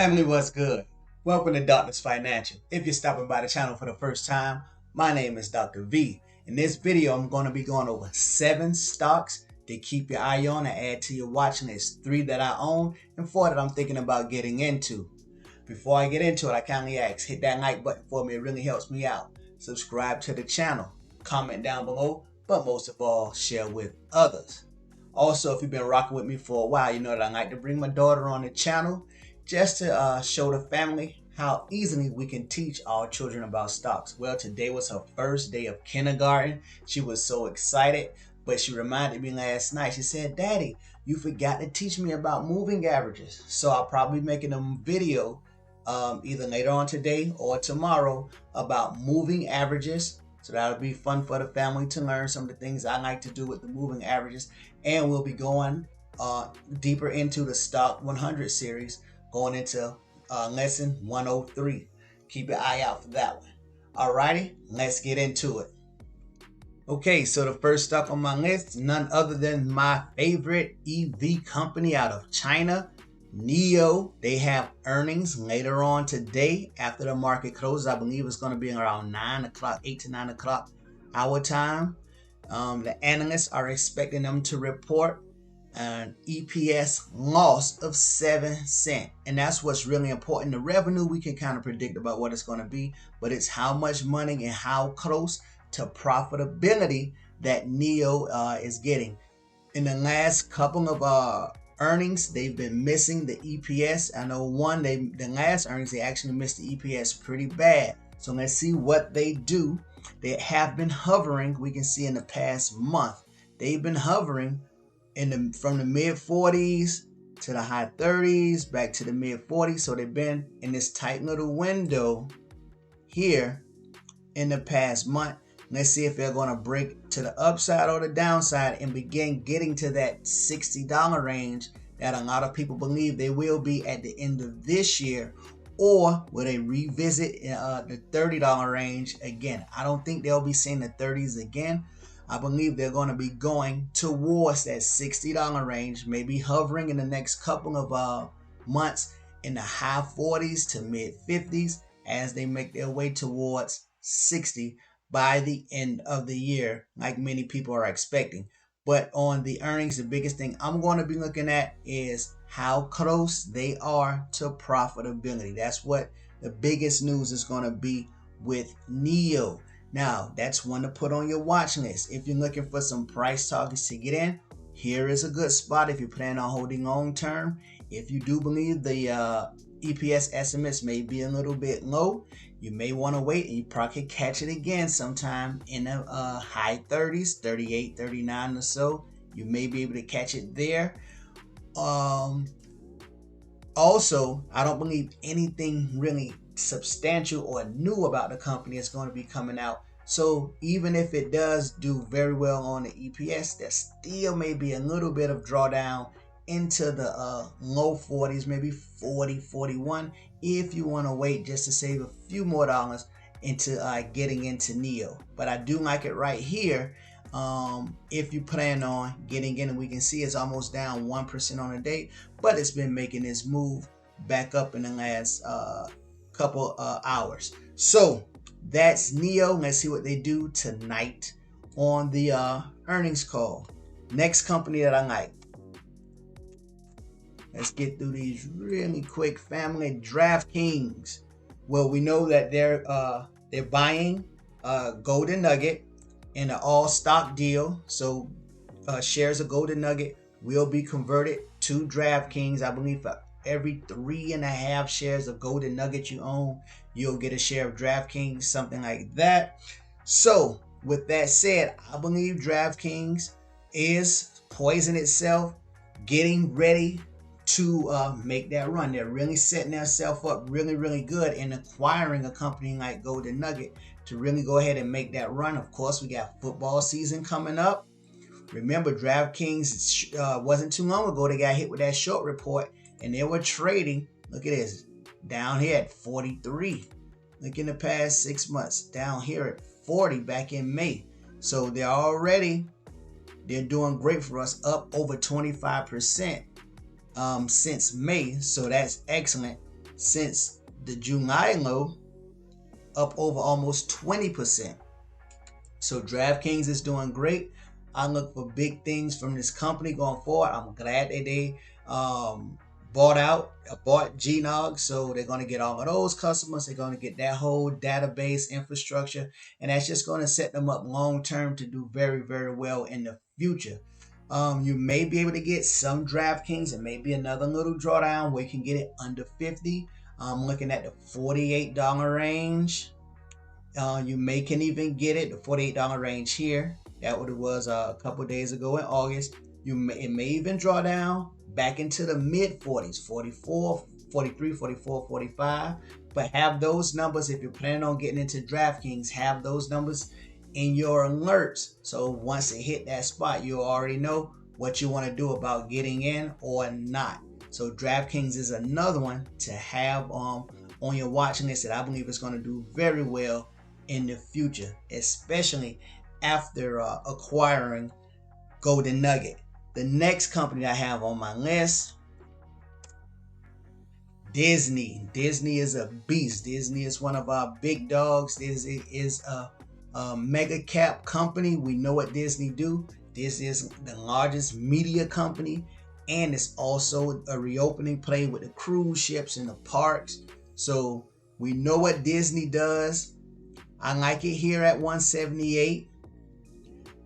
Family, what's good? Welcome to Doctor's Financial. If you're stopping by the channel for the first time, my name is Dr. V. In this video, I'm going to be going over 7 stocks to keep your eye on and add to your watch list. 3 that I own and 4 that I'm thinking about getting into. Before I get into it, I kindly ask, hit that like button for me. It really helps me out. Subscribe to the channel. Comment down below, but most of all, share with others. Also, if you've been rocking with me for a while, you know that I like to bring my daughter on the channel just to show the family how easily we can teach our children about stocks. Well, today was her first day of kindergarten. She was so excited, but she reminded me last night. She said, "Daddy, you forgot to teach me about moving averages." So I'll probably be making a video either later on today or tomorrow about moving averages. So that'll be fun for the family to learn some of the things I like to do with the moving averages. And we'll be going deeper into the Stock 100 series, going into lesson 103. Keep your eye out for that one. Alrighty, let's get into it. Okay, so the first stock on my list, none other than my favorite EV company out of China, NIO. They have earnings later on today after the market closes. I believe it's going to be around 9 o'clock, 8 to 9 o'clock our time. The analysts are expecting them to report an EPS loss of 7 cents. And that's what's really important. The revenue, we can kind of predict about what it's going to be, but it's how much money and how close to profitability that NIO is getting. In the last couple of earnings, they've been missing the EPS. I know the last earnings, they actually missed the EPS pretty bad. So let's see what they do. They have been hovering, we can see in the past month, they've been hovering from the mid 40s to the high 30s, back to the mid 40s. So they've been in this tight little window here in the past month. Let's see if they're going to break to the upside or the downside and begin getting to that $60 range that a lot of people believe they will be at the end of this year. Or will they revisit the $30 range again? I don't think they'll be seeing the 30s again. I believe they're going to be going towards that $60 range, maybe hovering in the next couple of months in the high 40s to mid 50s as they make their way towards 60 by the end of the year, like many people are expecting. But on the earnings, the biggest thing I'm going to be looking at is how close they are to profitability. That's what the biggest news is going to be with NIO. Now, that's one to put on your watch list. If you're looking for some price targets to get in, here is a good spot if you plan on holding long term. If you do believe the EPS estimates may be a little bit low, you may want to wait and you probably could catch it again sometime in the high 30s, 38, 39 or so. You may be able to catch it there. Also, I don't believe anything really substantial or new about the company is going to be coming out. So even if it does do very well on the EPS, there still may be a little bit of drawdown into the low 40s, maybe 40, 41, if you want to wait just to save a few more dollars into getting into NIO. But I do like it right here. If you plan on getting in, and we can see it's almost down 1% on the day, but it's been making this move back up in the last couple hours. So that's NIO. Let's see what they do tonight on the earnings call. Next company that I like. Let's get through these really quick, family. DraftKings. Well, we know that they're buying Golden Nugget in an all-stock deal. So shares of Golden Nugget will be converted to DraftKings. I believe for every 3.5 shares of Golden Nugget you own, you'll get a share of DraftKings, something like that. So with that said, I believe DraftKings is poising itself, getting ready to make that run. They're really setting themselves up really, really good in acquiring a company like Golden Nugget to really go ahead and make that run. Of course, we got football season coming up. Remember, DraftKings wasn't too long ago, they got hit with that short report and they were trading, look at this, down here at 43. Look in the past 6 months, down here at 40 back in May. So they're doing great for us, up over 25% since May. So that's excellent. since the July low, up over almost 20%. So DraftKings is doing great. I look for big things from this company going forward. I'm glad that they bought GNOG, so they're going to get all of those customers. They're going to get that whole database infrastructure, and that's just going to set them up long term to do very, very well in the future. You may be able to get some DraftKings and maybe another little drawdown where you can get it under 50. I'm looking at the $48 range. You can even get it the $48 range here. That what it was a couple days ago in August. It may even draw down back into the mid 40s, 44, 43, 44, 45. But have those numbers, if you're planning on getting into DraftKings, have those numbers in your alerts. So once it hit that spot, you already know what you want to do about getting in or not. So DraftKings is another one to have on your watch list that I believe is going to do very well in the future, especially after acquiring Golden Nugget. The next company I have on my list, Disney. Disney is a beast. Disney is one of our big dogs. Disney is a mega cap company. We know what Disney do. Disney is the largest media company, and it's also a reopening play with the cruise ships and the parks. So we know what Disney does. I like it here at 178.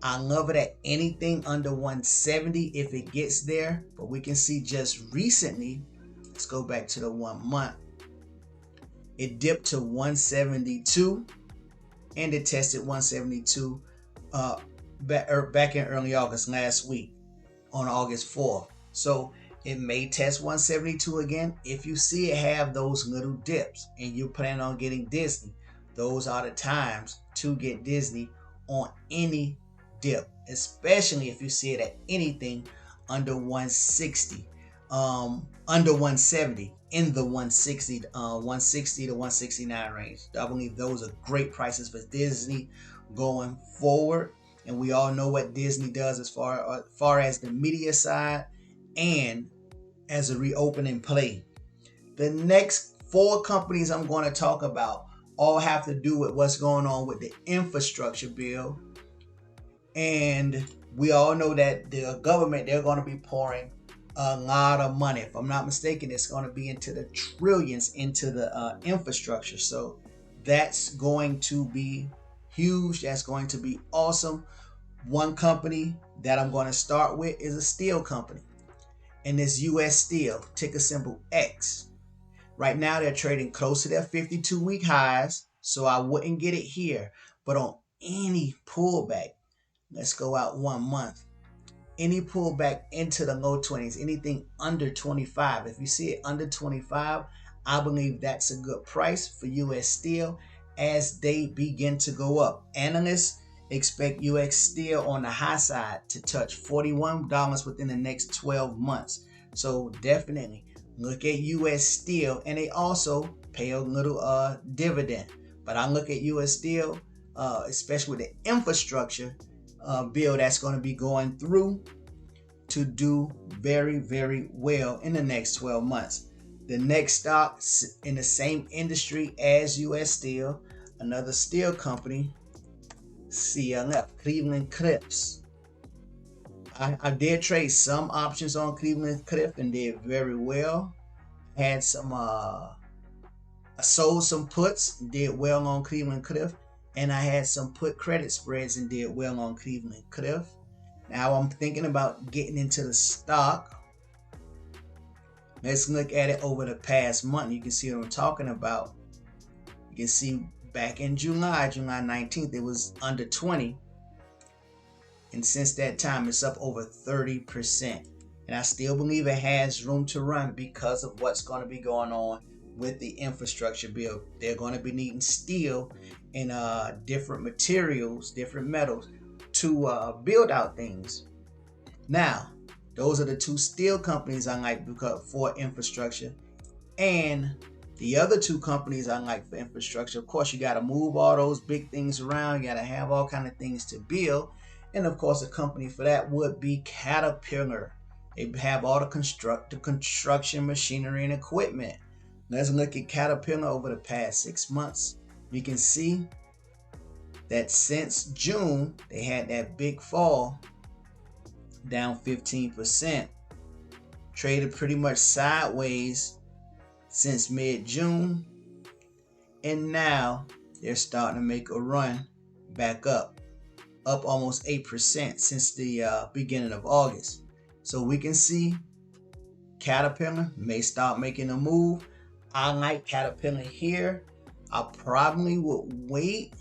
I love it at anything under 170 if it gets there. But we can see just recently, let's go back to the 1 month. It dipped to 172 and it tested 172 back in early August last week on August 4th. So it may test 172 again. If you see it have those little dips and you plan on getting Disney, those are the times to get Disney on any dip, especially if you see it at anything under 160, under 170, in the 160 to 169 range. I believe those are great prices for Disney going forward. And we all know what Disney does as far as the media side and as a reopening play. The next 4 companies I'm going to talk about all have to do with what's going on with the infrastructure bill. And we all know that the government, they're going to be pouring a lot of money. If I'm not mistaken, it's going to be into the trillions into the infrastructure. So that's going to be huge. That's going to be awesome. One company that I'm going to start with is a steel company. And it's US Steel, ticker symbol X. Right now, they're trading close to their 52-week highs, so I wouldn't get it here. But on any pullback, let's go out 1 month, any pullback into the low 20s, anything under 25, if you see it under 25, I believe that's a good price for US Steel as they begin to go up. Analysts expect US Steel on the high side to touch $41 within the next 12 months. So definitely look at US Steel, and they also pay a little dividend. But I look at US Steel, especially with the infrastructure bill that's going to be going through, to do very, very well in the next 12 months. The next stock in the same industry as US Steel, another steel company, CLF, Cleveland Cliffs. I did trade some options on Cleveland Cliff and did very well. Had some, I sold some puts, did well on Cleveland Cliff, and I had some put credit spreads and did well on Cleveland Cliff. Now I'm thinking about getting into the stock. Let's look at it over the past month. You can see what I'm talking about. You can see back in July 19th, it was under 20. And since that time, it's up over 30%. And I still believe it has room to run because of what's going to be going on with the infrastructure bill. They're going to be needing steel and different materials, different metals to build out things. Now, those are the 2 steel companies I like for infrastructure. And the other 2 companies I like for infrastructure, of course, you got to move all those big things around. You got to have all kind of things to build. And of course, a company for that would be Caterpillar. They have all the construction machinery and equipment. Let's look at Caterpillar over the past 6 months. We can see that since June, they had that big fall, down 15%. Traded pretty much sideways since mid-June. And now they're starting to make a run back up almost 8% since the beginning of August. So we can see Caterpillar may start making a move. I like Caterpillar here. I probably would wait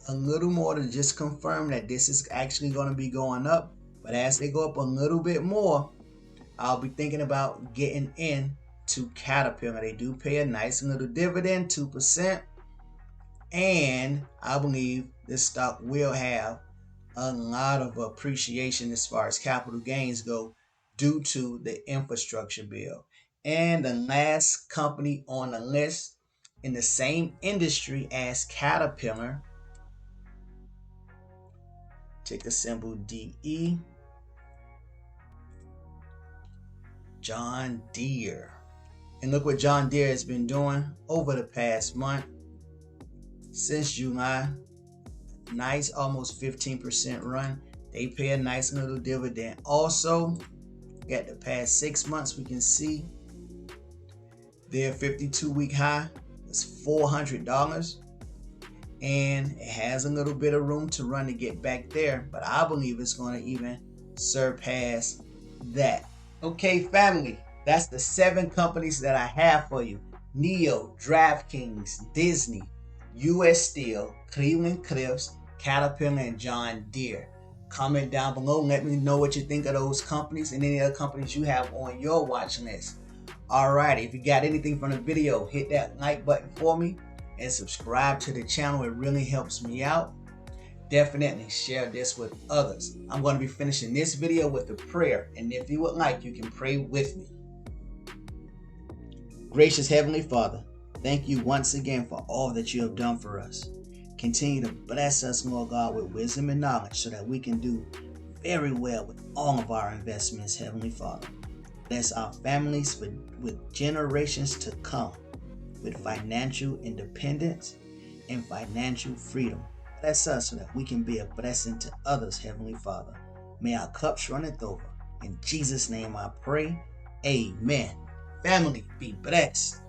a little more to just confirm that this is actually going to be going up. But as they go up a little bit more, I'll be thinking about getting in to Caterpillar. They do pay a nice little dividend, 2%. And I believe this stock will have a lot of appreciation as far as capital gains go due to the infrastructure bill. And the last company on the list in the same industry as Caterpillar, ticker symbol DE, John Deere. And look what John Deere has been doing over the past month. Since July, nice almost 15% run. They pay a nice little dividend. Also, at the past 6 months, we can see their 52-week high was $400. And it has a little bit of room to run to get back there. But I believe it's going to even surpass that. Okay, family, that's the 7 companies that I have for you. NEO, DraftKings, Disney, US Steel, Cleveland Cliffs, Caterpillar, and John Deere. Comment down below. Let me know what you think of those companies and any other companies you have on your watch list. Alright, if you got anything from the video, hit that like button for me and subscribe to the channel. It really helps me out. Definitely share this with others. I'm going to be finishing this video with a prayer, and if you would like, you can pray with me. Gracious Heavenly Father, thank you once again for all that you have done for us. Continue to bless us, Lord God, with wisdom and knowledge so that we can do very well with all of our investments, Heavenly Father. Bless our families with generations to come, with financial independence and financial freedom. Bless us so that we can be a blessing to others, Heavenly Father. May our cups runneth over. In Jesus' name I pray. Amen. Family, be blessed.